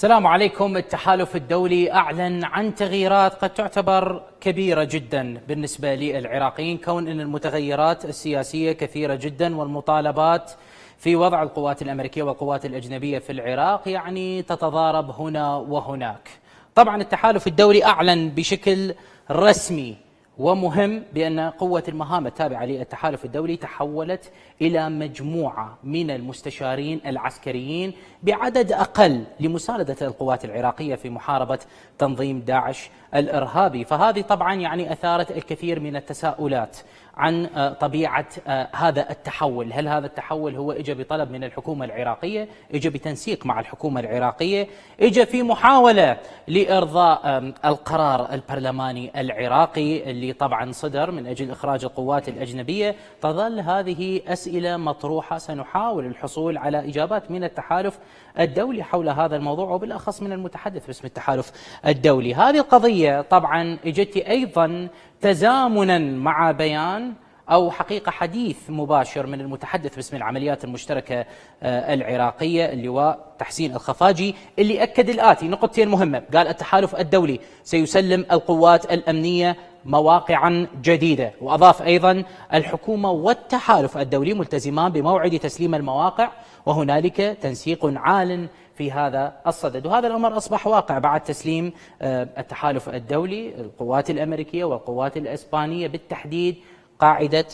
السلام عليكم. التحالف الدولي أعلن عن تغييرات قد تعتبر كبيرة جدا بالنسبة للعراقيين، كون أن المتغيرات السياسية كثيرة جدا والمطالبات في وضع القوات الأمريكية والقوات الأجنبية في العراق يعني تتضارب هنا وهناك. طبعا التحالف الدولي أعلن بشكل رسمي ومهم بأن قوة المهام التابعة للتحالف الدولي تحولت إلى مجموعة من المستشارين العسكريين بعدد أقل لمساندة القوات العراقية في محاربة تنظيم داعش الإرهابي. فهذه طبعا يعني أثارت الكثير من التساؤلات عن طبيعة هذا التحول. هل هذا التحول هو إجا بطلب من الحكومة العراقية، إجا بتنسيق مع الحكومة العراقية، إجا في محاولة لإرضاء القرار البرلماني العراقي اللي طبعا صدر من أجل إخراج القوات الأجنبية؟ تظل هذه أسئلة مطروحة، سنحاول الحصول على إجابات من التحالف الدولي حول هذا الموضوع، وبالأخص من المتحدث باسم التحالف الدولي. هذه القضية طبعا اجت أيضا تزامنا مع بيان أو حقيقة حديث مباشر من المتحدث باسم العمليات المشتركة العراقية اللواء تحسين الخفاجي، اللي أكد الآتي نقطتين مهمة. قال التحالف الدولي سيسلم القوات الأمنية مواقعا جديدة، وأضاف أيضا الحكومة والتحالف الدولي ملتزمان بموعد تسليم المواقع، وهنالك تنسيق عال في هذا الصدد. وهذا الأمر أصبح واقع بعد تسليم التحالف الدولي القوات الأمريكية والقوات الإسبانية بالتحديد قاعدة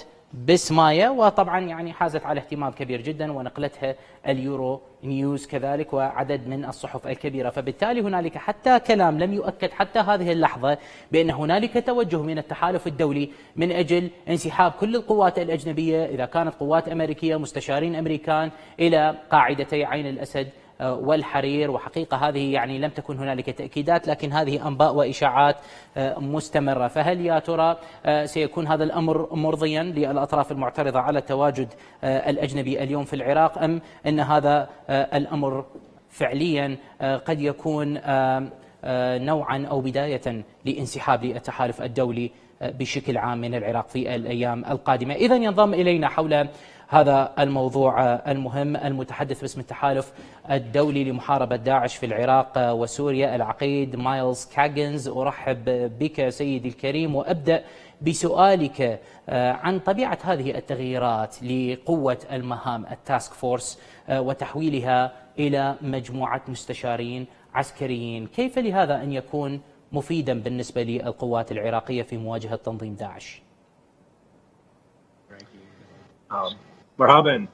بسماية، وطبعا يعني حازت على اهتمام كبير جدا ونقلتها اليورو نيوز كذلك وعدد من الصحف الكبيرة. فبالتالي هنالك حتى كلام لم يؤكد حتى هذه اللحظة بأن هنالك توجه من التحالف الدولي من أجل انسحاب كل القوات الأجنبية إذا كانت قوات أمريكية، مستشارين أمريكان، إلى قاعدتي عين الأسد والحرير. وحقيقة هذه يعني لم تكن هنالك تأكيدات، لكن هذه أنباء وإشاعات مستمرة. فهل يا ترى سيكون هذا الأمر مرضيا للأطراف المعترضة على التواجد الأجنبي اليوم في العراق، أم أن هذا الأمر فعليا قد يكون نوعا أو بداية لانسحاب للتحالف الدولي بشكل عام من العراق في الأيام القادمة؟ إذن ينضم إلينا حول هذا الموضوع المهم المتحدث باسم التحالف الدولي لمحاربة داعش في العراق وسوريا العقيد مايلز كاغنز. أرحب بك سيدي الكريم، وأبدأ بسؤالك عن طبيعة هذه التغييرات لقوة المهام التاسك فورس وتحويلها إلى مجموعة مستشارين عسكريين. كيف لهذا أن يكون مفيدا بالنسبة للقوات العراقية في مواجهة تنظيم داعش؟ مرحبا.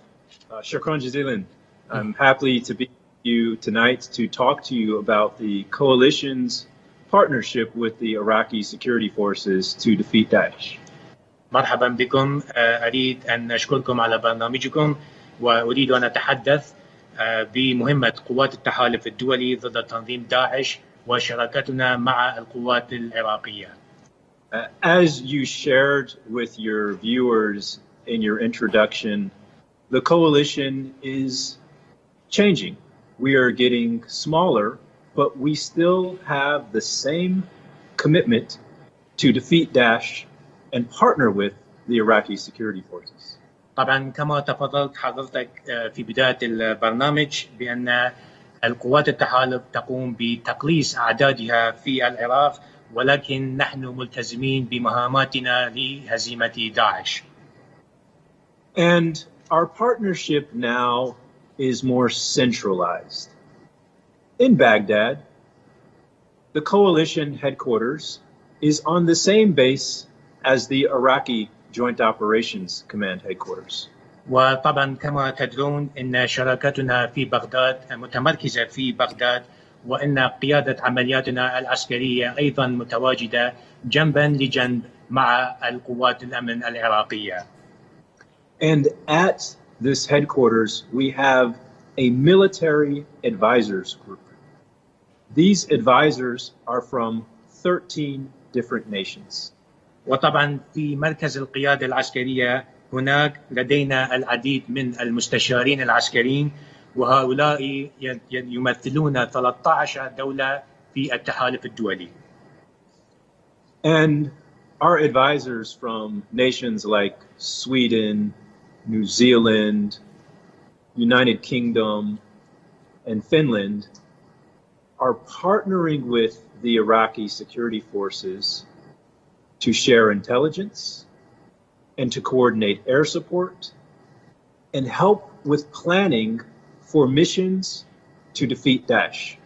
شكرا جزيلا. I'm happy to be with you tonight to talk to you about the coalition's partnership with the Iraqi security forces to defeat Daesh. مرحبا بكم. أريد أن أشكركم على برنامجكم، وأريد أن أتحدث بمهمة قوات التحالف الدولي ضد تنظيم داعش وشراكتنا مع القوات العراقية. As you shared with your viewers in your introduction, the coalition is changing. We are getting smaller, but we still have the same commitment to defeat Daesh and partner with the Iraqi security forces. طبعا كما تفضلت حضرتك في بداية البرنامج بأن القوات التحالف تقوم بتقليص أعدادها في العراق، ولكن نحن ملتزمين بمهاماتنا لهزيمة داعش. And our partnership now is more centralized. In Baghdad, the coalition headquarters is on the same base as the Iraqi Joint Operations Command headquarters. وطبعا كما تدرون أن شراكتنا في بغداد متمركزة في بغداد، وأن قيادة عملياتنا العسكرية أيضا متواجدة جنبا لجنب مع القوات الأمن العراقية. And at this headquarters, we have a military advisors group. These advisors are from 13 different nations. وطبعا في مركز القيادة العسكرية هناك لدينا العديد من المستشارين العسكريين، وهؤلاء يمثلون 13 دولة في التحالف الدولي. And our advisors from nations like Sweden, New Zealand, United Kingdom, and Finland are partnering with the Iraqi security forces to share intelligence and to coordinate air support and help with planning for missions to defeat Daesh.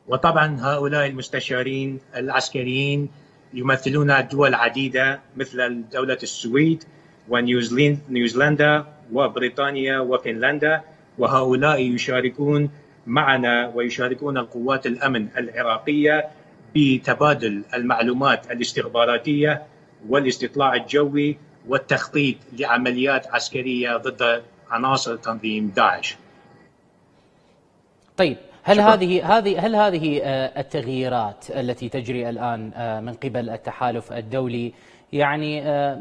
وطبعا هؤلاء المستشارين العسكريين يمثلون دول عديدة مثل دولة السويد ونيوزيلندا وبريطانيا وفنلندا، وهؤلاء يشاركون معنا ويشاركون القوات الأمن العراقية بتبادل المعلومات الاستخباراتية والاستطلاع الجوي والتخطيط لعمليات عسكرية ضد عناصر تنظيم داعش. طيب، هل هذه التغييرات التي تجري الآن من قبل التحالف الدولي يعني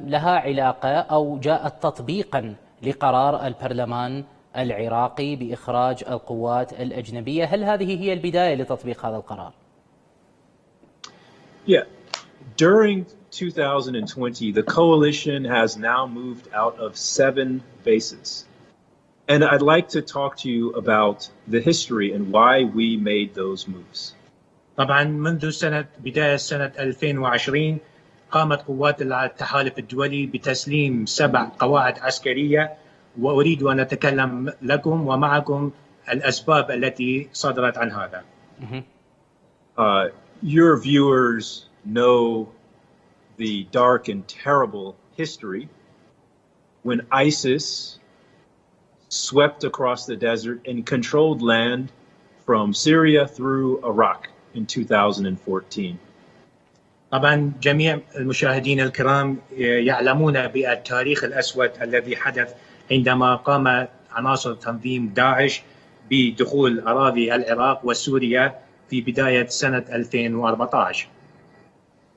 لها علاقة أو جاءت تطبيقا لقرار البرلمان العراقي بإخراج القوات الأجنبية؟ هل هذه هي البداية لتطبيق هذا القرار؟ Yeah. During 2020, the coalition has now moved out of 7 bases. And I'd like to talk to you about the history and why we made those moves. طبعا منذ بداية سنة 2020 قامت قوات التحالف الدولي بتسليم 7 قواعد عسكرية، وأريد أن أتكلم لكم ومعكم الأسباب التي صدرت عن هذا. Your viewers know the dark and terrible history when ISIS swept across the desert and controlled land from Syria through Iraq in 2014. طبعا جميع المشاهدين الكرام يعلمون بالتاريخ الأسود الذي حدث عندما قام عناصر تنظيم داعش بدخول أراضي العراق وسوريا في بداية سنة 2014.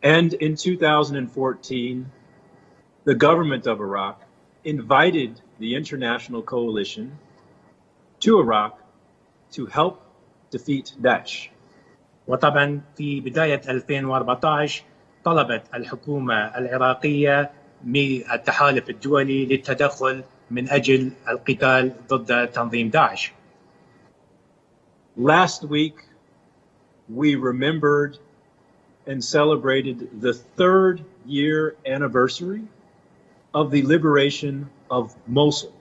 And in 2014, the government of Iraq invited the international coalition to Iraq to help defeat Daesh. وطبعا في بداية 2014 طلبت الحكومة العراقية من التحالف الدولي للتدخل من أجل القتال ضد تنظيم داعش. Last week, we remembered and celebrated the 3rd year anniversary of the liberation of Mosul.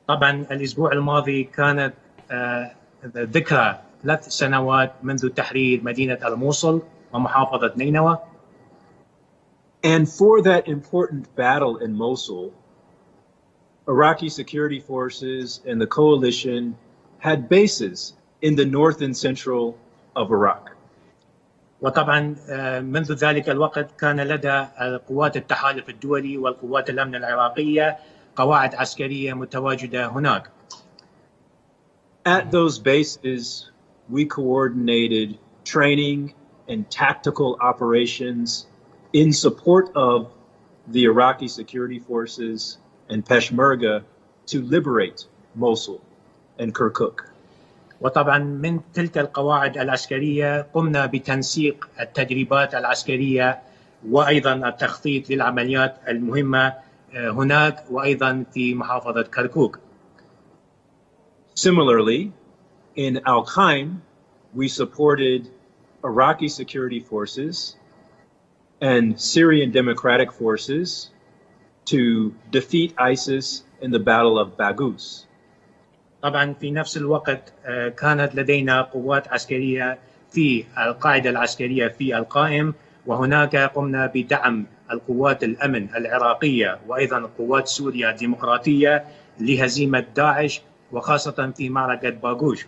طبعا الأسبوع الماضي كانت ذكرى 3 سنوات منذ تحرير مدينة الموصل ومحافظة نينوى. And for that important battle in Mosul, Iraqi security forces and the coalition had bases in the north and central of Iraq. وطبعا منذ ذلك الوقت كان لدى قوات التحالف الدولي والقوات الأمن العراقية قواعد عسكرية متواجدة هناك. At those bases, we coordinated training and tactical operations in support of the Iraqi security forces and Peshmerga to liberate Mosul and Kirkuk. وطبعا من تلك القواعد العسكرية قمنا بتنسيق التدريبات العسكرية وأيضا التخطيط للعمليات المهمة هناك وأيضا في محافظة كركوك. Similarly, in Al-Qaim, we supported Iraqi security forces and Syrian democratic forces to defeat ISIS in the Battle of Baghouz. طبعا في نفس الوقت كانت لدينا قوات عسكرية في القاعدة العسكرية في القائم، وهناك قمنا بدعم القوات الأمن العراقية وأيضا قوات سوريا الديمقراطية لهزيمة داعش وخاصة في معركة باغوش.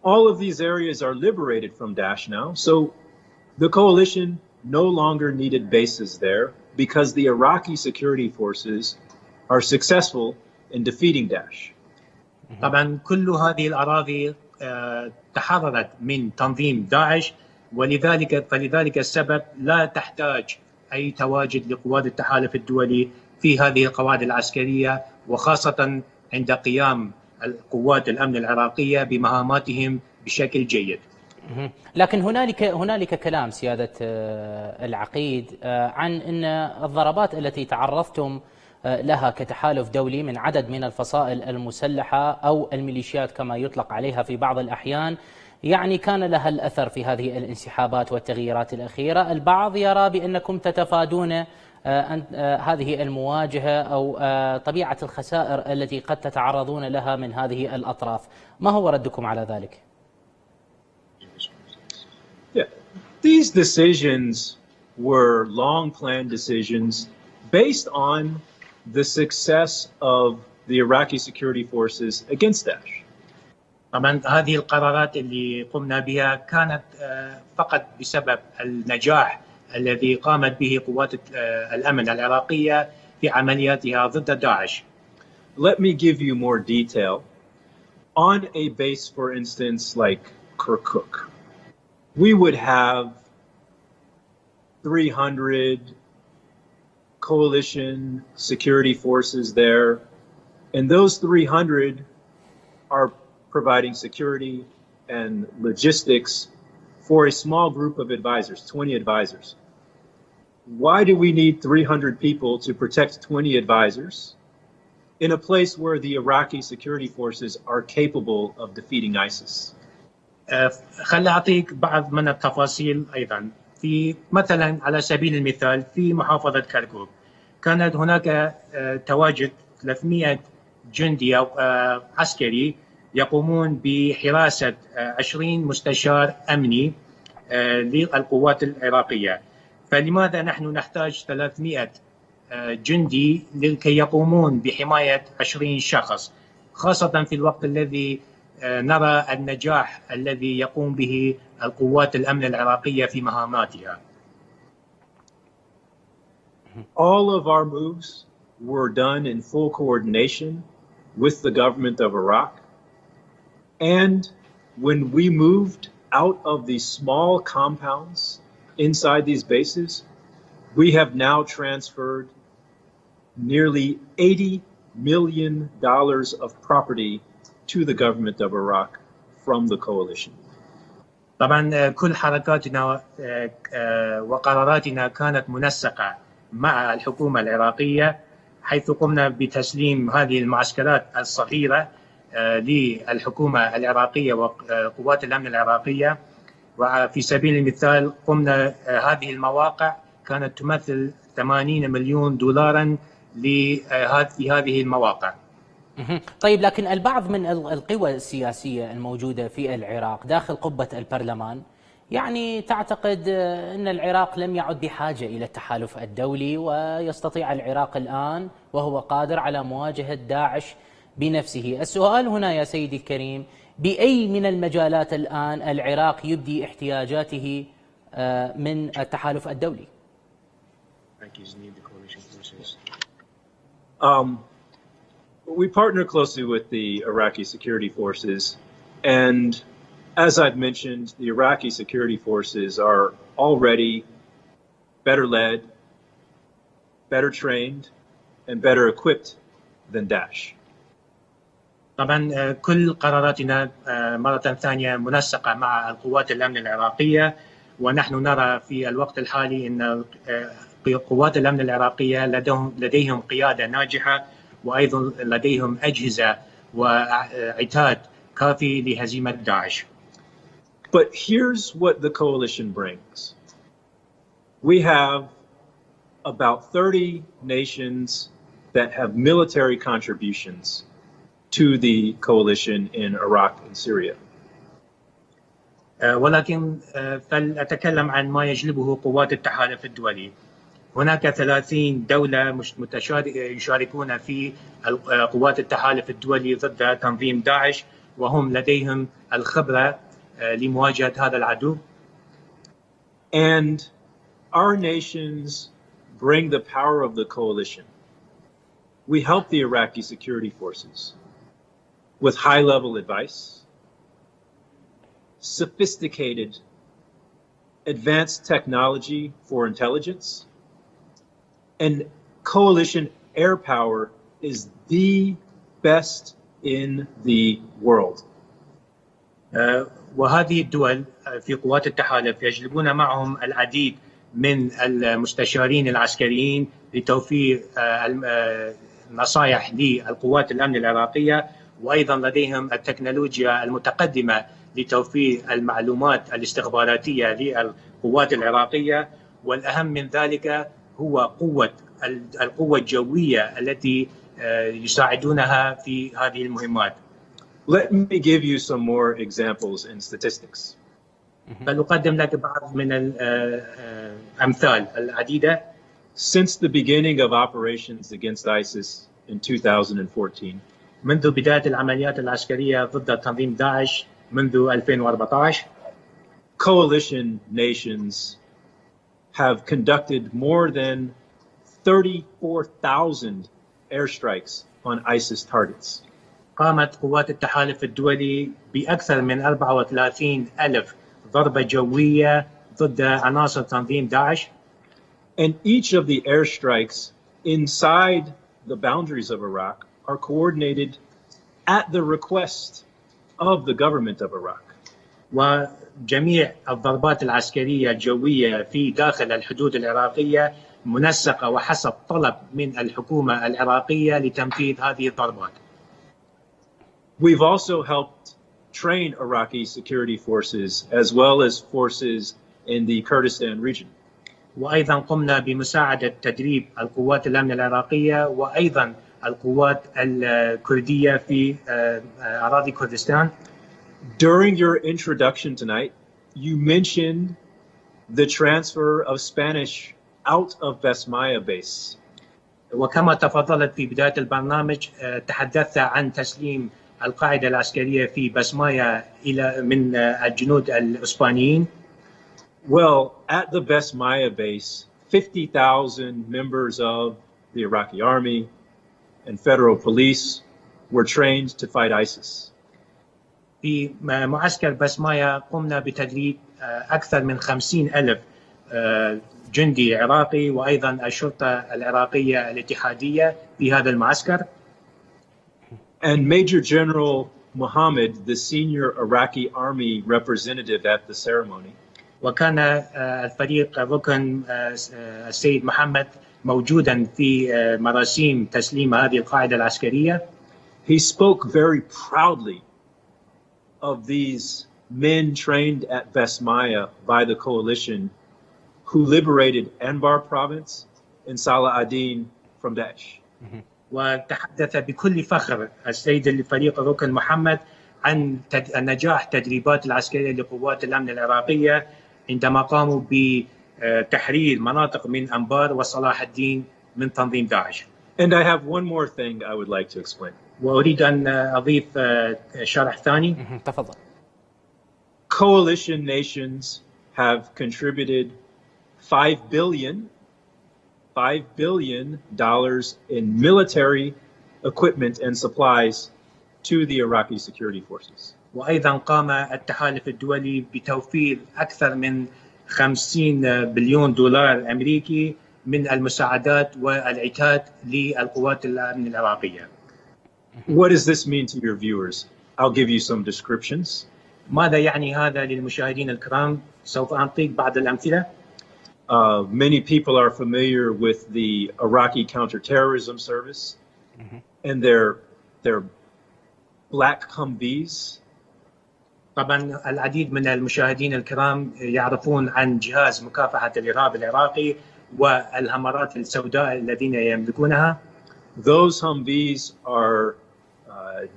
All of these areas are liberated from Daesh now, so the coalition no longer needed bases there because the Iraqi security forces are successful in defeating Daesh. طبعا كل هذه الأراضي تحررت من تنظيم داعش، فلذلك السبب لا تحتاج أي تواجد لقوات التحالف الدولي في هذه القواعد العسكرية، وخاصة عند قيام القوات الأمن العراقية بمهاماتهم بشكل جيد. لكن هنالك كلام سيادة العقيد عن أن الضربات التي تعرضتم لها كتحالف دولي من عدد من الفصائل المسلحة أو الميليشيات كما يطلق عليها في بعض الأحيان يعني كان لها الأثر في هذه الانسحابات والتغييرات الأخيرة. البعض يرى بأنكم تتفادون هذه المواجهة أو طبيعة الخسائر التي قد تتعرضون لها من هذه الأطراف. ما هو ردكم على ذلك؟ Yeah. These decisions were long-planned decisions based on the success of the Iraqi security forces against Daesh. طبعا هذه القرارات اللي قمنا بها كانت فقط بسبب النجاح الذي قامت به قوات الأمن العراقية في عملياتها ضد داعش. Let me give you more detail. On a base, for instance, like Kirkuk, we would have 300 coalition security forces there, and those 300 are providing security and logistics for a small group of advisors, 20 advisors. Why do we need 300 people to protect 20 advisors in a place where the Iraqi security forces are capable of defeating ISIS? خل أعطيك بعض من التفاصيل أيضا. في مثلا على سبيل المثال في محافظة كركوك كانت هناك تواجد 300 جندي أو عسكري يقومون بحراسة 20 مستشار أمني للقوات العراقية. فلماذا نحن نحتاج 300 جندي لكي يقومون بحماية 20 شخص، خاصة في الوقت الذي نرى النجاح الذي يقوم به القوات الأمن العراقية في مهاماتها. All of our moves were done in full coordination with the government of Iraq. And when we moved out of these small compounds inside these bases, we have now transferred nearly $80 million of property to the government of Iraq from the coalition. طبعا كل حركاتنا وقراراتنا كانت منسقة مع الحكومة العراقية، حيث قمنا بتسليم هذه المعسكرات الصغيرة للحكومة العراقية وقوات الأمن العراقية. وفي سبيل المثال قمنا هذه المواقع كانت تمثل 80 مليون دولارا لهذه المواقع. طيب، لكن البعض من القوى السياسية الموجودة في العراق داخل قبة البرلمان يعني تعتقد أن العراق لم يعد بحاجة إلى التحالف الدولي، ويستطيع العراق الآن وهو قادر على مواجهة داعش بنفسه. السؤال هنا يا سيدي الكريم، بأي من المجالات الآن العراق يبدي احتياجاته من التحالف الدولي؟ We partner closely with the Iraqi security forces, and as I've mentioned, the Iraqi security forces are already better led, better trained, and better equipped than Daesh. طبعا كل قراراتنا مرة ثانية منسقة مع القوات الأمن العراقية، ونحن نرى في الوقت الحالي أن قوات الأمن العراقية لديهم قيادة ناجحة، وأيضا لديهم أجهزة وعتاد كافي لهزيمة داعش. But here's what the coalition brings. We have about 30 nations that have military contributions to the coalition in Iraq and Syria. ولكن فلأتكلم عن ما يجلبه قوات التحالف الدولي. هناك 30 دولة يشاركون في قوات التحالف الدولي ضد تنظيم داعش، وهم لديهم الخبرة لمواجهة هذا العدو. And our nations bring the power of the coalition. We help the Iraqi security forces with high-level advice, sophisticated, advanced technology for intelligence, and coalition air power is the best in the world. وهذه الدول في قوات التحالف يجلبون معهم العديد من المستشارين العسكريين لتوفير نصائح للقوات الأمن العراقية، وأيضا لديهم التكنولوجيا المتقدمة لتوفير المعلومات الاستخباراتية للقوات العراقية، والأهم من ذلك هو القوة الجوية التي يساعدونها في هذه المهمات. Let me give you some more examples in statistics. فلأقدم لك بعض من الأمثال العديدة. Since the beginning of operations against ISIS in 2014, منذ بداية العمليات العسكرية ضد تنظيم داعش منذ 2014, coalition nations have conducted more than 34,000 airstrikes on ISIS targets. قامت قوات التحالف الدولي بأكثر من 34,000 ضربة جوية ضد عناصر تنظيم داعش. And each of the airstrikes inside the boundaries of Iraq are coordinated at the request of the government of Iraq. وجميع الضربات العسكرية الجوية في داخل الحدود العراقية منسقة وحسب طلب من الحكومة العراقية لتنفيذ هذه الضربات. We've also helped train Iraqi security forces as well as forces in the Kurdistan region. وأيضا قمنا بمساعدة تدريب القوات الأمن العراقية وأيضا القوات الكردية في أراضي كردستان. During your introduction tonight, you mentioned the transfer of Spanish out of Besmaya base. وكما تفضلت في بداية البرنامج تحدثت عن تسليم القاعدة العسكرية في بسمايا من الجنود الإسبانيين. Well, at the Besmaya base, 50,000 members of the Iraqi army and federal police were trained to fight ISIS. في معسكر بسمايا قمنا بتدريب أكثر من 50,000 جندي عراقي وأيضا الشرطة العراقية الاتحادية في هذا المعسكر. And Major General Mohammed, the senior Iraqi army representative at the ceremony, وكان الفريق الركن السيد محمد موجودا في مراسيم تسليم هذه القاعدة العسكرية. He spoke very proudly of these men trained at Besmaya by the coalition who liberated Anbar province and Salah ad-Din from Daesh. وتحدث بكل فخر السيد الفريق الركن محمد عن نجاح تدريبات العسكرية لقوات الأمن العراقية عندما قاموا بتحرير مناطق من أنبار وصلاح الدين من تنظيم داعش. And I have one more thing I would like to explain. وأريد أن أضيف شرح ثاني. تفضل. Coalition nations have contributed $5 billion in military equipment and supplies to the Iraqi security forces. وأيضا قام التحالف الدولي بتوفير أكثر من 50 بليون دولار أمريكي من المساعدات والعتاد للقوات الأمن العراقية. What does this mean to your viewers? I'll give you some descriptions. ماذا يعني هذا للمشاهدين الكرام؟ سوف أعطيك بعض الأمثلة. Many people are familiar with the Iraqi counterterrorism service and their black Humvees. طبعا العديد من المشاهدين الكرام يعرفون عن جهاز مكافحة الإرهاب العراقي والهمرات السوداء الذين يملكونها. Those Humvees are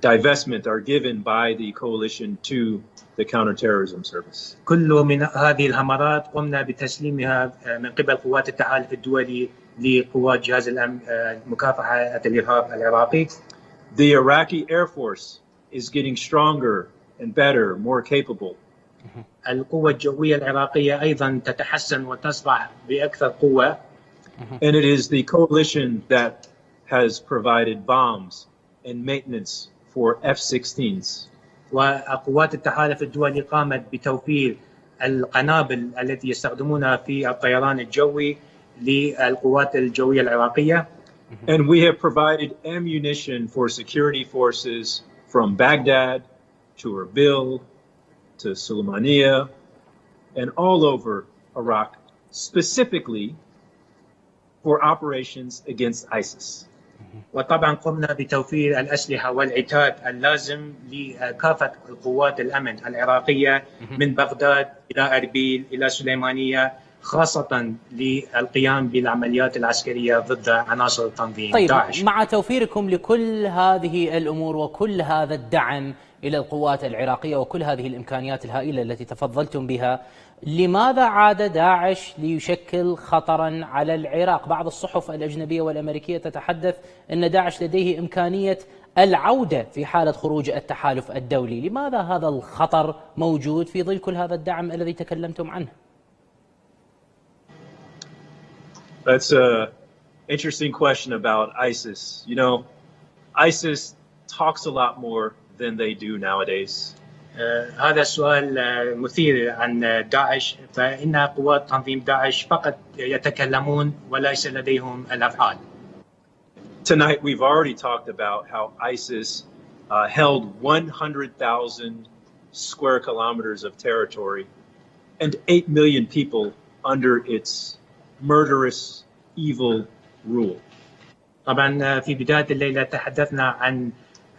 divestment are given by the coalition to the counterterrorism service. كل من هذه الهمرات قمنا بتسليمها من قبل قوات التحالف الدولي لقوات جهاز مكافحة الإرهاب العراقي. The Iraqi Air Force is getting stronger and better, more capable. القوة الجوية العراقية أيضا تتحسن وتصبح بأكثر قوة. And it is the coalition that has provided bombs and maintenance for F-16s. وقوات التحالف الدولي قامت بتوفير القنابل التي يستخدمونها في الطيران الجوي للقوات الجوية العراقية. And we have provided ammunition for security forces from Baghdad to Erbil to Suleimania and all over Iraq, specifically for operations against ISIS. وطبعا قمنا بتوفير الأسلحة والعتاد اللازم لكافة القوات الأمن العراقية من بغداد إلى أربيل إلى سليمانية، خاصة للقيام بالعمليات العسكرية ضد عناصر تنظيم داعش. مع توفيركم لكل هذه الأمور وكل هذا الدعم إلى القوات العراقية وكل هذه الإمكانيات الهائلة التي تفضلتم بها، لماذا عاد داعش ليشكل خطرا على العراق؟ بعض الصحف الأجنبية والأمريكية تتحدث أن داعش لديه إمكانية العودة في حالة خروج التحالف الدولي. لماذا هذا الخطر موجود في ظل كل هذا الدعم الذي تكلمتم عنه؟ That's an interesting question about ISIS. You know, ISIS talks a lot more than they do nowadays. هذا السؤال مثير عن داعش، فإن قوات تنظيم داعش فقط يتكلمون وليس لديهم الأفعال. Tonight we've already talked about how ISIS held 100,000 square kilometers of territory and 8 million people under its murderous, evil rule. طبعا في بداية الليلة تحدثنا عن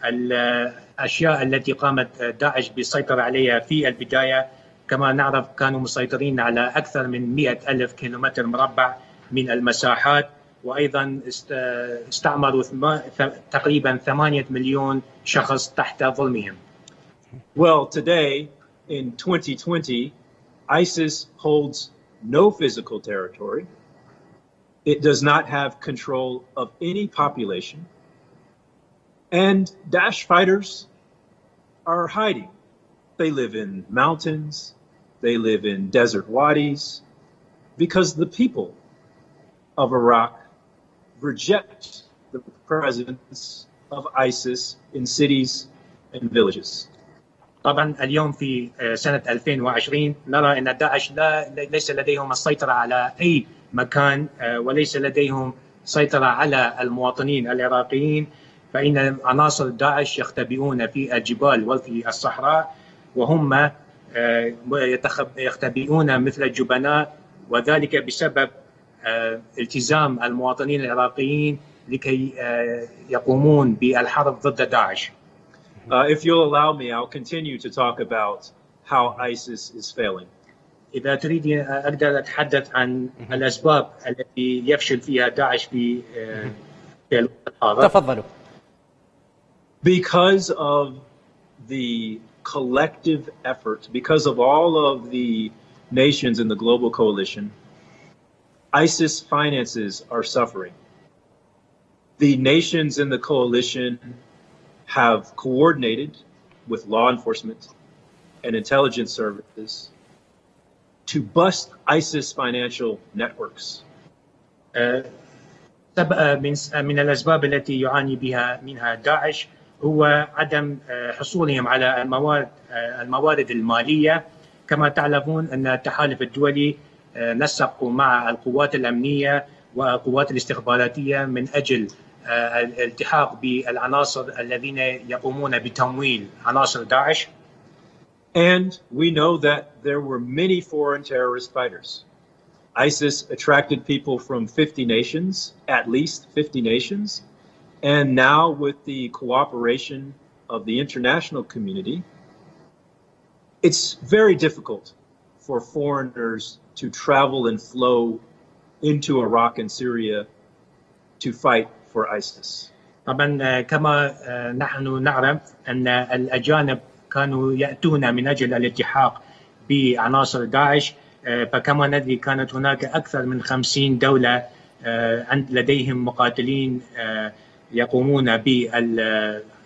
الأشياء التي قامت داعش بالسيطرة عليها في البداية. كما نعرف كانوا مسيطرين على أكثر من 100,000 كيلومتر مربع من المساحات، وأيضا استعمروا تقريبا 8 مليون شخص تحت ظلمهم. Well, today in 2020, ISIS holds no physical territory. It does not have control of any population. And Daesh fighters are hiding. They live in mountains, they live in desert wadis, because the people of Iraq reject the presence of ISIS in cities and villages. طبعا اليوم في سنة 2020 نرى أن داعش ليس لديهم السيطرة على أي مكان، وليس لديهم سيطرة على المواطنين العراقيين، فإن عناصر داعش يختبئون في الجبال وفي الصحراء، وهم يختبئون مثل الجبناء، وذلك بسبب التزام المواطنين العراقيين لكي يقومون بالحرب ضد داعش. If you'll allow me, I'll continue to talk about how ISIS is failing. إذا تريد أقدر أتحدث عن الأسباب التي يفشل فيها داعش في الوقت الحاضر. تفضلوا. Because of the collective effort, because of all of the nations in the global coalition, ISIS finances are suffering. The nations in the coalition have coordinated with law enforcement and intelligence services to bust ISIS financial networks. من الأسباب التي يعاني بها منها داعش هو عدم حصولهم على الموارد المالية. كما تعلمون أن التحالف الدولي نسق مع القوات الأمنية والقوات الاستخباراتية من أجل الالتحاق بالعناصر الذين يقومون بتمويل عناصر داعش. And we know that there were many foreign terrorist fighters. ISIS attracted people from 50 nations, at least 50 nations. And now with the cooperation of the international community, it's very difficult for foreigners to travel and flow into Iraq and Syria to fight for ISIS. طبعا كما نحن نعرف أن الأجانب كانوا يأتون من أجل الالتحاق بعناصر داعش، فكما ندري كانت هناك أكثر من 50 دولة لديهم مقاتلين يقومون بالحرب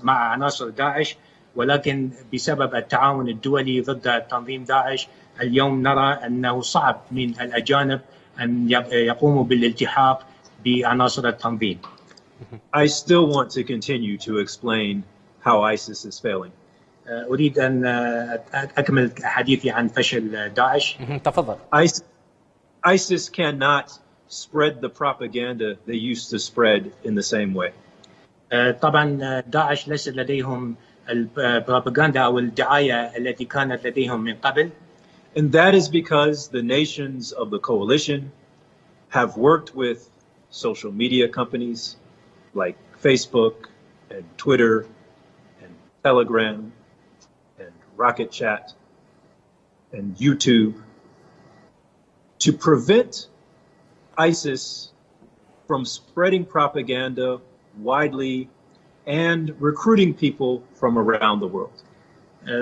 مع عناصر داعش، ولكن بسبب التعاون الدولي ضد تنظيم داعش اليوم نرى أنه صعب من الأجانب أن يقوموا بالالتحاق بعناصر التنظيم. I still want to continue to explain how ISIS is failing. أريد أن أكمل حديثي عن فشل داعش. تفضل. ISIS cannot spread the propaganda they used to spread in the same way. طبعا داعش ليس لديهم البروباغندا أو الدعاية التي كانت لديهم من قبل. And that is because the nations of the coalition have worked with social media companies, like Facebook and Twitter and Telegram and Rocket Chat and YouTube to prevent ISIS from spreading propaganda widely and recruiting people from around the world.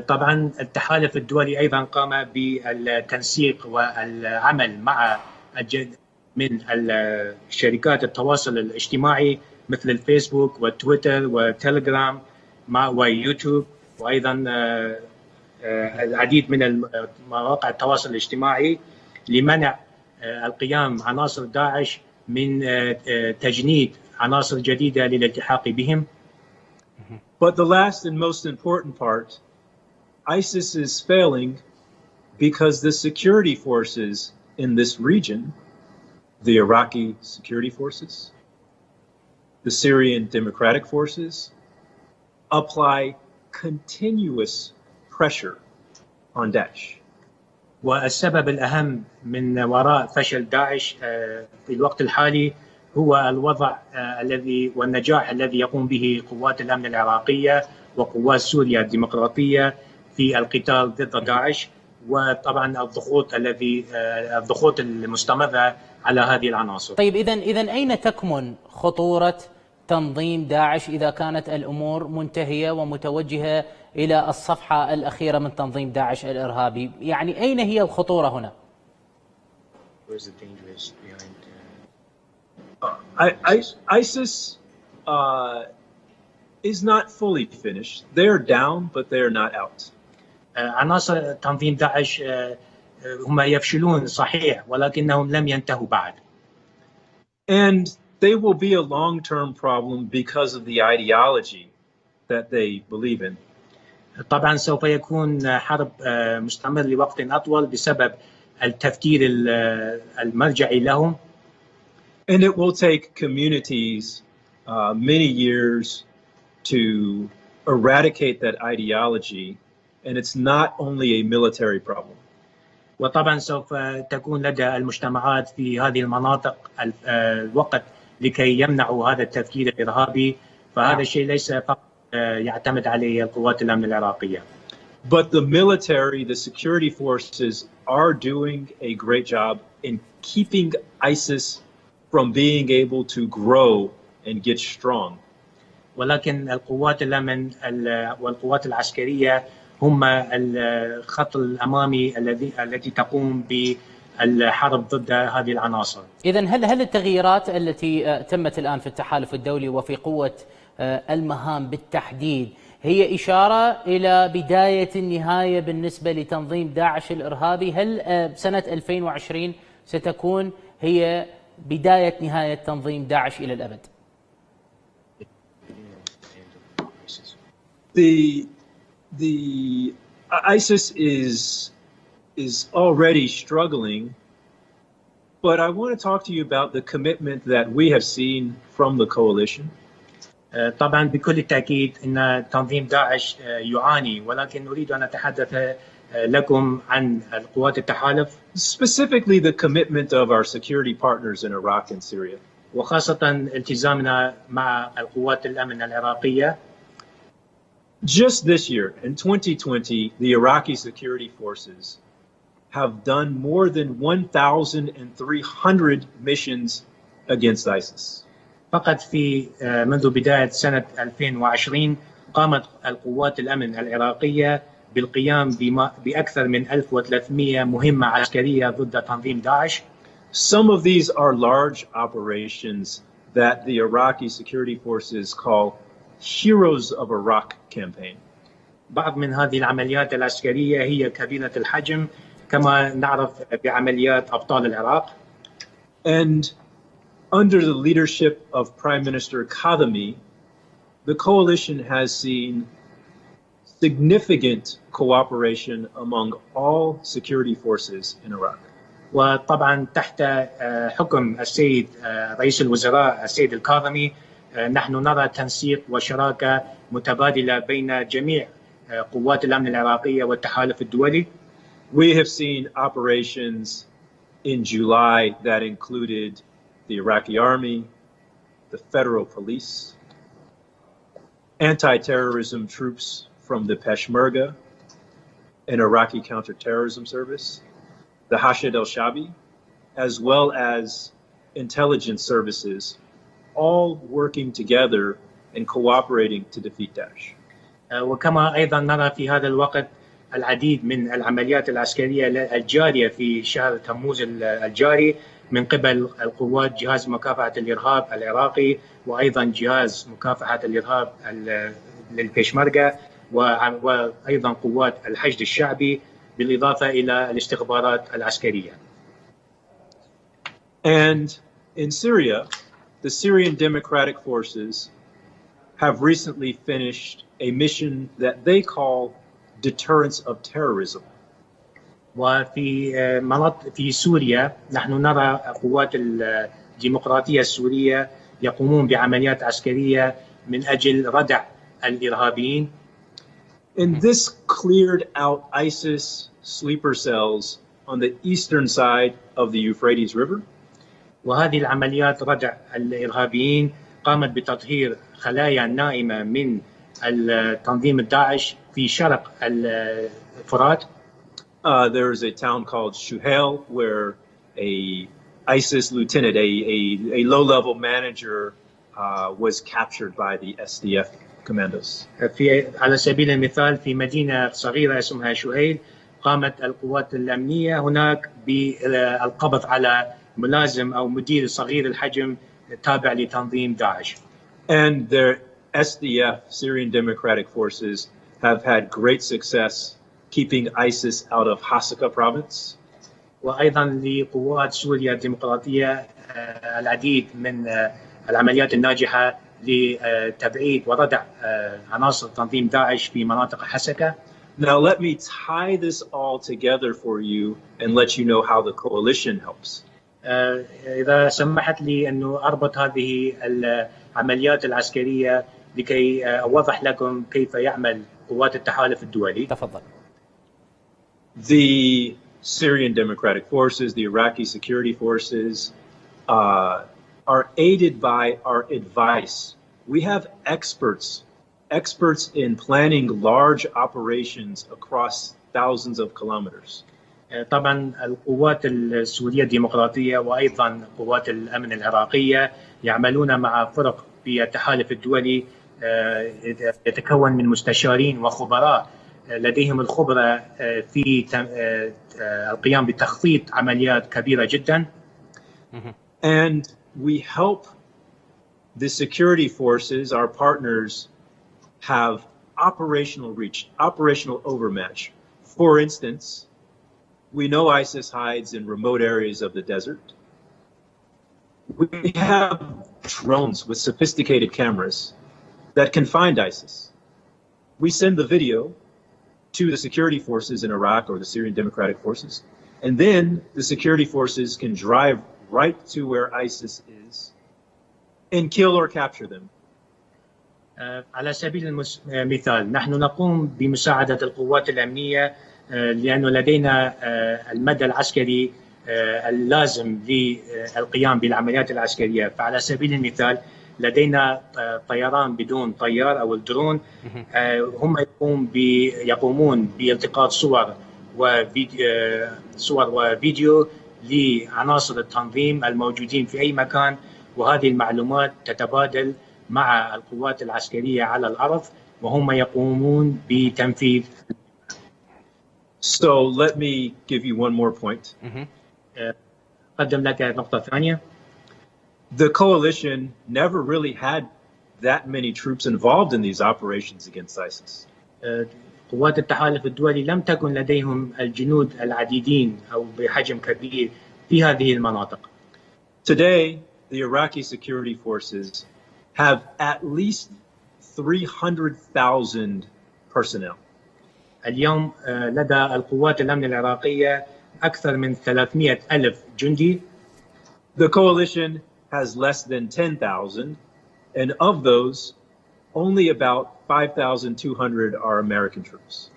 طبعا التحالف الدولي أيضا قام بالتنسيق والعمل مع الجد من شركات التواصل الاجتماعي مثل الفيسبوك والتويتر والتليجرام ويوتيوب وأيضا العديد من مواقع التواصل الاجتماعي لمنع القيام عناصر داعش من تجنيد عناصر جديدة للالتحاق بهم. But the last and most important part, ISIS is failing because the security forces in this region, the Iraqi security forces, the Syrian democratic forces, apply continuous pressure on Daesh. والسبب الأهم من وراء فشل داعش في الوقت الحالي هو الوضع الذي والنجاح الذي يقوم به قوات الأمن العراقية وقوات سوريا الديمقراطية في القتال ضد داعش وطبعا الضغوط المستمرة على هذه العناصر. طيب إذن أين تكمن خطورة تنظيم داعش إذا كانت الأمور منتهية ومتوجهة إلى الصفحة الأخيرة من تنظيم داعش الإرهابي؟ يعني أين هي الخطورة هنا؟ ISIS is not fully finished. They are down, but they are not out. عناصر تنظيم داعش هم يفشلون صحيح ولكنهم لم ينتهوا بعد. And they will be a long-term problem because of the ideology that they believe in. طبعا سوف يكون حرب مستمر لوقت أطول بسبب التفكير المرجعي لهم. And it will take communities many years to eradicate that ideology, and it's not only a military problem. وطبعا سوف تكون لدى المجتمعات في هذه المناطق الوقت لكي يمنعوا هذا التفكير الإرهابي، فهذا الشيء ليس فقط يعتمد عليه القوات الأمن العراقية. But the military, the security forces are doing a great job in keeping ISIS from being able to grow and get strong. ولكن القوات الأمن والقوات العسكرية هم الخط الأمامي التي تقوم بالحرب ضد هذه العناصر. إذن هل التغييرات التي تمت الآن في التحالف الدولي وفي قوة المهام بالتحديد هي إشارة إلى بداية النهاية بالنسبة لتنظيم داعش الإرهابي؟ هل سنة 2020 ستكون هي بداية نهاية تنظيم داعش إلى الأبد؟ The ISIS is already struggling, but I want to talk to you about the commitment that we have seen from the coalition. طبعا بكل التأكيد أن تنظيم داعش يعاني، ولكن أريد أن أتحدث لكم عن القوات التحالف. Specifically the commitment of our security partners in Iraq and Syria. وخاصة التزامنا مع القوات الأمن العراقية. Just this year, in 2020, the Iraqi security forces have done more than 1,300 missions against ISIS. فقط في منذ بداية سنة 2020 قامت القوات الأمن العراقية بالقيام بأكثر من 1,300 مهمة عسكرية ضد تنظيم داعش. Some of these are large operations that the Iraqi security forces call Heroes of Iraq campaign. بعض من هذه العمليات العسكرية هي كبيرة الحجم كما نعرف بعمليات أبطال العراق. And under the leadership of Prime Minister Kaaظmי, the coalition has seen significant cooperation among all security forces in Iraq. وطبعا تحت حكم السيد رئيس الوزراء السيد الكاظمي نحن نرى تنسيق وشراكة متبادلة بين جميع قوات الأمن العراقية والتحالف الدولي. We have seen operations in July that included the Iraqi army, the federal police, anti-terrorism troops from the Peshmerga, an Iraqi counterterrorism service, the Hashid al-Shabi, as well as intelligence services, all working together and cooperating to defeat Daesh. وكما أيضا نرى في هذا الوقت العديد من العمليات العسكرية الجارية في شهر تموز الجاري من قبل القوات جهاز مكافحة الإرهاب العراقي وأيضا جهاز مكافحة الإرهاب للبيشمركة وأيضا قوات الحشد الشعبي بالإضافة إلى الاستخبارات العسكرية. And in Syria, the Syrian Democratic Forces have recently finished a mission that they call deterrence of terrorism. في سوريا نحن نرى قوات الديمقراطية السورية يقومون بعمليات عسكرية من أجل ردع الإرهابيين. And this cleared out ISIS sleeper cells on the eastern side of the Euphrates River. وهذه العمليات ردع الإرهابيين قامت بتطهير خلايا نائمة من التنظيم الداعش في شرق الفرات. There is a town called Shuhail where a ISIS lieutenant, a low-level manager, was captured by the SDF commandos. على سبيل المثال في مدينة صغيرة اسمها شهيل قامت القوات الأمنية هناك بالقبض على ملازم أو مدير صغير الحجم تابع لتنظيم داعش. And their SDF, Syrian Democratic Forces, have had great success keeping ISIS out of Hasaka province. وأيضا لقوات سوريا الديمقراطية العديد من العمليات الناجحة لتبعيد وردع عناصر تنظيم داعش في مناطق حسكة. Now let me tie this all together for you and let you know how the coalition helps. إذا سمحت لي أنه أربط هذه العمليات العسكرية لكي أوضح لكم كيف يعمل قوات التحالف الدولي. تفضل. The Syrian Democratic Forces, the Iraqi security forces, are aided by our advice. We have experts in planning large operations across thousands of kilometers. طبعا القوات السورية الديمقراطية وأيضا قوات الأمن العراقية يعملون مع فرق في التحالف الدولي يتكون من مستشارين وخبراء لديهم الخبرة في القيام بتخطيط عمليات كبيرة جدا. And we help the security forces, our partners, have operational reach, operational overmatch. For instance, we know ISIS hides in remote areas of the desert. We have drones with sophisticated cameras that can find ISIS. We send the video to the security forces in Iraq or the Syrian Democratic Forces, and then the security forces can drive right to where ISIS is and kill or capture them. على سبيل المثال نحن نقوم بمساعدة القوات الأمنية لأنه لدينا المدى العسكري اللازم للقيام بالعمليات العسكرية. فعلى سبيل المثال لدينا طيران بدون طيار أو الدرون هم يقومون بالتقاط صور وفيديو لعناصر التنظيم الموجودين في أي مكان وهذه المعلومات تتبادل مع القوات العسكرية على الأرض وهم يقومون بتنفيذ. So let me give you one more point. أقدم لك نقطة ثانية. The coalition never really had that many troops involved in these operations against ISIS. قوات التحالف الدولي لم تكن لديهم الجنود العديدين أو بحجم كبير في هذه المناطق. Today, the Iraqi security forces have at least 300,000 personnel. اليوم لدى القوات الأمن العراقية أكثر من 300,000 جندي. The coalition has less than 10,000, and of those, only about 5,200 are American troops.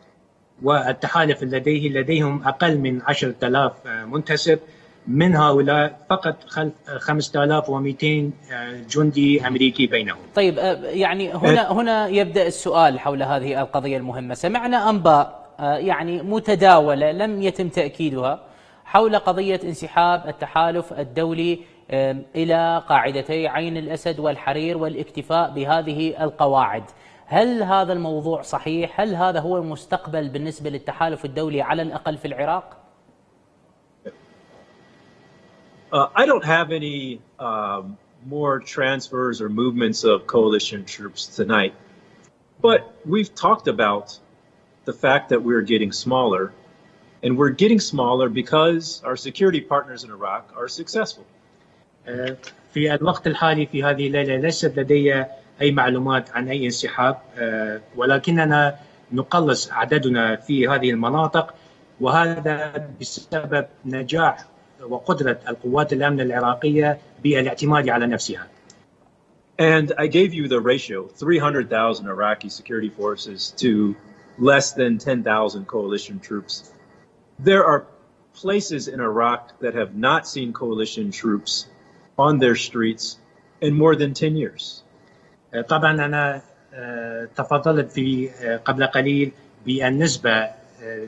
والتحالف لديهم أقل من 10,000 منتسب من هؤلاء فقط 5200 جندي أمريكي بينهم. طيب يعني هنا يبدأ السؤال حول هذه القضية المهمة. سمعنا أنباء يعني متداولة لم يتم تأكيدها حول قضية انسحاب التحالف الدولي إلى قاعدتي عين الأسد والحرير والاكتفاء بهذه القواعد. هل هذا الموضوع صحيح؟ هل هذا هو المستقبل بالنسبة للتحالف الدولي على الأقل في العراق؟ I don't have any more transfers or movements of coalition troops tonight, but we've talked about the fact that we're getting smaller, and we're getting smaller because our security partners in Iraq are successful. في الوقت الحالي في هذه الليلة ليست لدي أي معلومات عن أي انسحاب، ولكننا نقلص عددنا في هذه المناطق، وهذا بسبب نجاح وقدرة القوات الأمن العراقية بالاعتماد على نفسها. And I gave you the ratio, 300,000 Iraqi security forces to less than 10,000 coalition troops. There are places in Iraq that have not seen coalition troops on their streets in more than 10 years. طبعا أنا تفضلت في قبل قليل بأن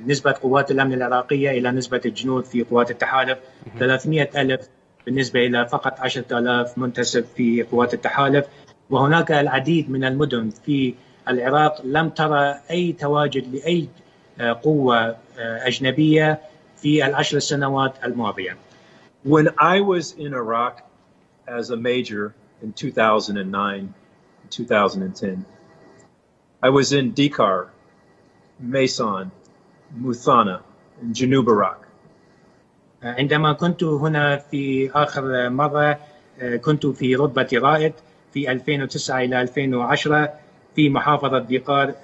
نسبة قوات الأمن العراقية إلى نسبة الجنود في قوات التحالف 300,000 بالنسبة إلى فقط 10,000 منتسب في قوات التحالف. وهناك العديد من المدن في العراق لم ترى أي تواجد لأي قوة أجنبية في ال10 سنوات الماضية. When I was in Iraq as a major in 2009, 2010, I was in Dikar, Maysan, Muthana, in جنوب Iraq. عندما كنت هنا في آخر مرة كنت في رتبة رائد في 2009 إلى 2010 في محافظة ديقار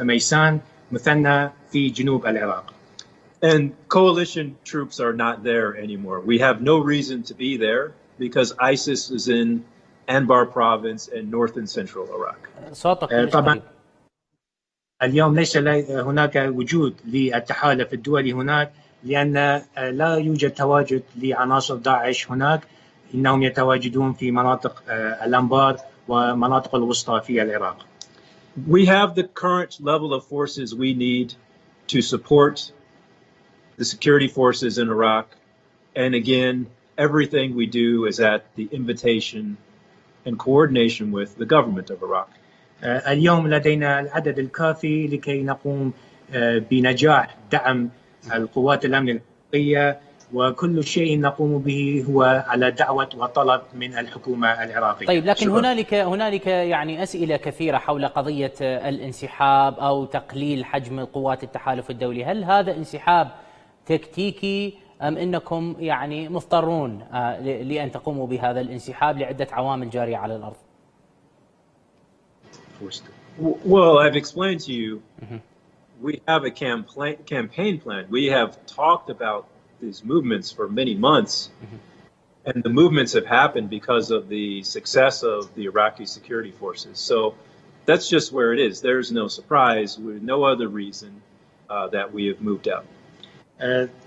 ميسان مثنى في جنوب العراق. And coalition troops are not there anymore. We have no reason to be there because ISIS is in Anbar province and north and central Iraq. طبعا اليوم ليس هناك وجود للتحالف الدولي هناك لأن لا يوجد تواجد لعناصر داعش هناك، إنهم يتواجدون في مناطق الأنبار ومناطق الوسطى في العراق. We have the current level of forces we need to support the security forces in Iraq, and again, everything we do is at the invitation and coordination with the government of Iraq. اليوم لدينا العدد الكافي لكي نقوم بنجاح دعم القوات الأمن العراقية، وكل شيء نقوم به هو على دعوة وطلب من الحكومة العراقية. طيب، لكن هنالك يعني أسئلة كثيرة حول قضية الانسحاب أو تقليل حجم قوات التحالف الدولي. هل هذا انسحاب تكتيكي أم إنكم يعني مضطرون لأن تقوموا بهذا الانسحاب لعدة عوامل جارية على الأرض؟ Well, I've explained to you, we have a campaign plan. We have talked about these movements for many months, and the movements have happened because of the success of the Iraqi security forces. So that's just where it is. There's no surprise, no other reason that we have moved out.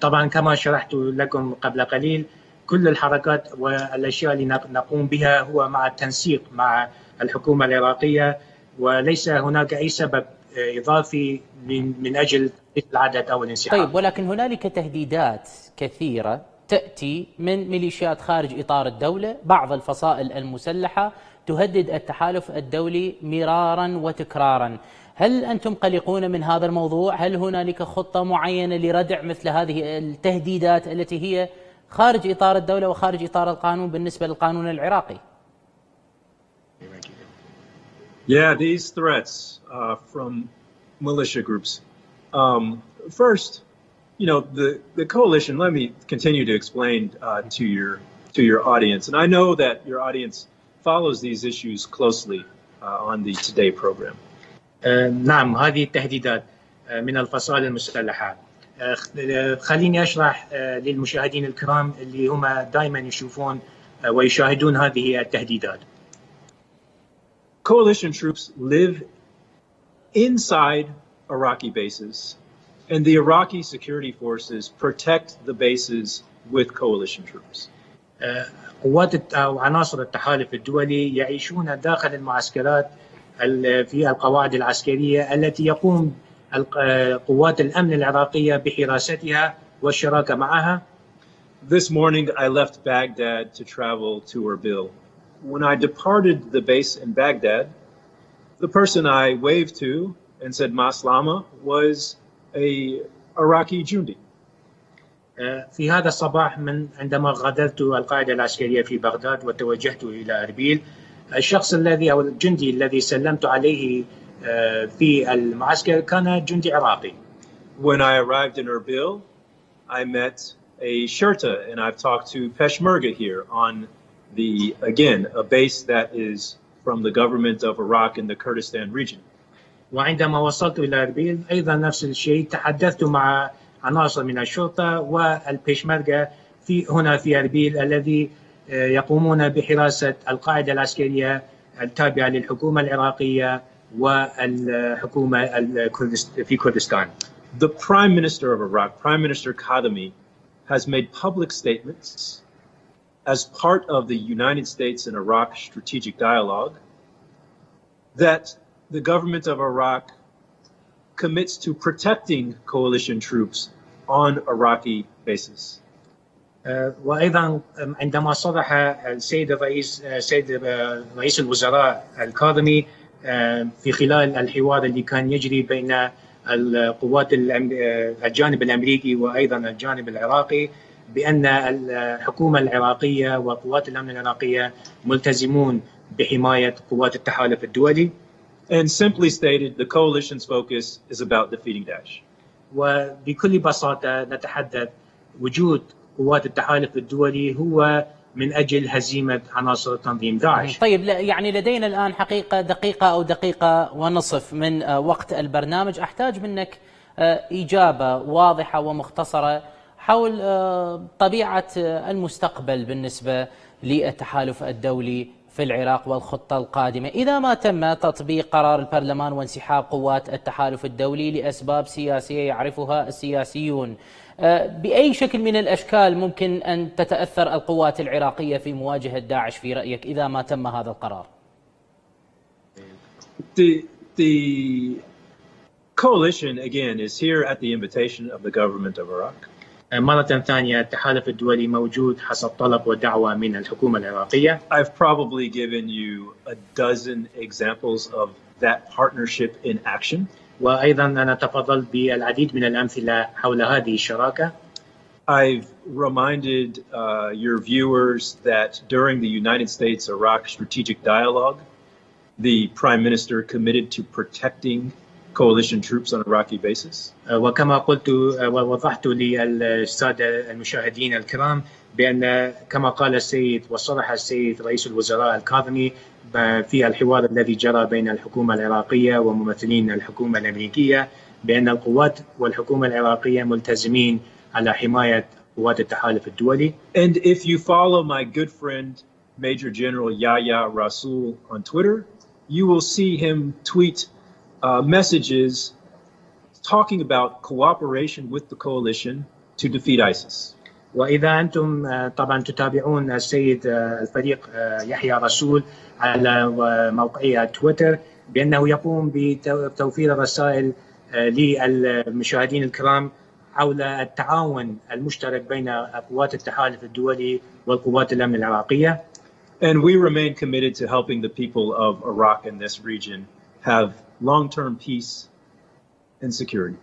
طبعا كما شرحت لكم قبل قليل، كل الحركات والأشياء اللي نقوم بها هو مع التنسيق مع الحكومة العراقية، وليس هناك أي سبب إضافي من أجل العدد أو الانسحاب. طيب، ولكن هنالك تهديدات كثيرة تأتي من ميليشيات خارج إطار الدولة، بعض الفصائل المسلحة تهدد التحالف الدولي مرارا وتكرارا. هل أنتم قلقون من هذا الموضوع؟ هل هنالك خطة معينة لردع مثل هذه التهديدات التي هي خارج إطار الدولة وخارج إطار القانون بالنسبة للقانون العراقي؟ Yeah, these threats from militia groups. First, you know, the coalition. Let me continue to explain to your audience, and I know that your audience follows these issues closely on the Today program. نعم، هذه التهديدات من الفصائل المسلحة. خليني أشرح للمشاهدين الكرام اللي هم دائما يشوفون ويشاهدون هذه التهديدات. Coalition troops live inside Iraqi bases, and the Iraqi security forces protect the bases with coalition troops. قوات أو عناصر التحالف الدولي يعيشون داخل المعسكرات في القواعد العسكرية التي يقوم قوات الأمن العراقية بحراستها والشراكة معها. This morning I left Baghdad to travel to Erbil. When I departed the base in Baghdad, the person I waved to and said Maslama was a Iraqi Jundi. في هذا الصباح عندما غادرت القاعدة العسكرية في بغداد وتوجهت إلى أربيل، الشخص الذي أو الجندي الذي سلمت عليه في المعسكر كان جندي عراقي. When I arrived in Erbil, I met a Shirta, and I've talked to Peshmerga here on again, a base that is from the government of Iraq in the Kurdistan region. وعندما وصلت إلى أربيل أيضا نفس الشيء، تحدثت مع عناصر من الشرطة والبيشمركة هنا في أربيل الذي يقومون بحراسة القاعدة العسكرية التابعة للحكومة العراقية والحكومة في كردستان. The Prime Minister of Iraq, Prime Minister Khaddami, has made public statements as part of the United States and Iraq strategic dialogue that the government of Iraq commits to protecting coalition troops on Iraqi bases. وأيضا عندما صرح السيد رئيس الوزراء الكاظمي في خلال الحوار اللي كان يجري بين القوات الجانب الأمريكي وأيضا الجانب العراقي بأن الحكومة العراقية وقوات الأمن العراقية ملتزمون بحماية قوات التحالف الدولي. And simply stated, the coalition's focus is about defeating Daesh. وبكل بساطة نتحدث وجود قوات التحالف الدولي هو من أجل هزيمة عناصر تنظيم داعش. طيب، يعني لدينا الآن حقيقة دقيقة أو دقيقة ونصف من وقت البرنامج. أحتاج منك إجابة واضحة ومختصرة حول طبيعة المستقبل بالنسبة للتحالف الدولي في العراق والخطة القادمة إذا ما تم تطبيق قرار البرلمان وانسحاب قوات التحالف الدولي لأسباب سياسية يعرفها السياسيون. بأي شكل من الأشكال ممكن أن تتأثر القوات العراقية في مواجهة داعش في رأيك إذا ما تم هذا القرار؟ The coalition again is here at the invitation of the government of Iraq. مرة ثانية التحالف الدولي موجود حسب طلب ودعوة من الحكومة العراقية. I've probably given you a dozen examples of that partnership in action. وأيضا أنا تفضلت بالعديد من الأمثلة حول هذه الشراكة. I've reminded your viewers that during the United States-Iraq strategic dialogue, the Prime Minister committed to protecting coalition troops on Iraqi bases. وكما قلت ووضحت للسادة المشاهدين الكرام بأن كما قال السيد وصرح السيد رئيس الوزراء الكاظمي في الحوار الذي جرى بين الحكومة العراقية وممثلين الحكومة الأمريكية بأن القوات والحكومة العراقية ملتزمين على حماية قوات التحالف الدولي. And if you follow my good friend Major General Yahya Rasul on Twitter, you will see him tweet messages talking about cooperation with the coalition to defeat ISIS. وإذا أنتم طبعا تتابعون السيد الفريق يحيى رسول على موقعي تويتر بأنه يقوم بتوفير الرسائل للمشاهدين الكرام حول التعاون المشترك بين قوات التحالف الدولي والقوات الأمن العراقية. And we remain committed to helping the people of Iraq in this region have long-term peace and security.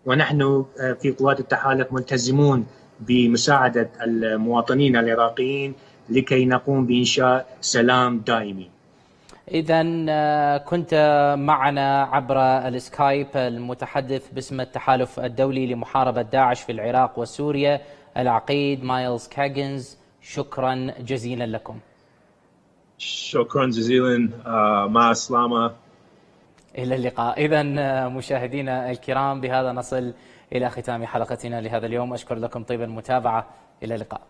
ونحن في قوات التحالف ملتزمون بمساعدة المواطنين العراقيين لكي نقوم بإنشاء سلام دائمي. إذن كنت معنا عبر السكايب المتحدث باسم التحالف الدولي لمحاربة داعش في العراق وسوريا العقيد مايلز كاغنز. شكرا جزيلا لكم. شكرا جزيلا. مع السلامة. إلى اللقاء. إذن مشاهدينا الكرام بهذا نصل إلى ختام حلقتنا لهذا اليوم. أشكر لكم طيب المتابعة. إلى اللقاء.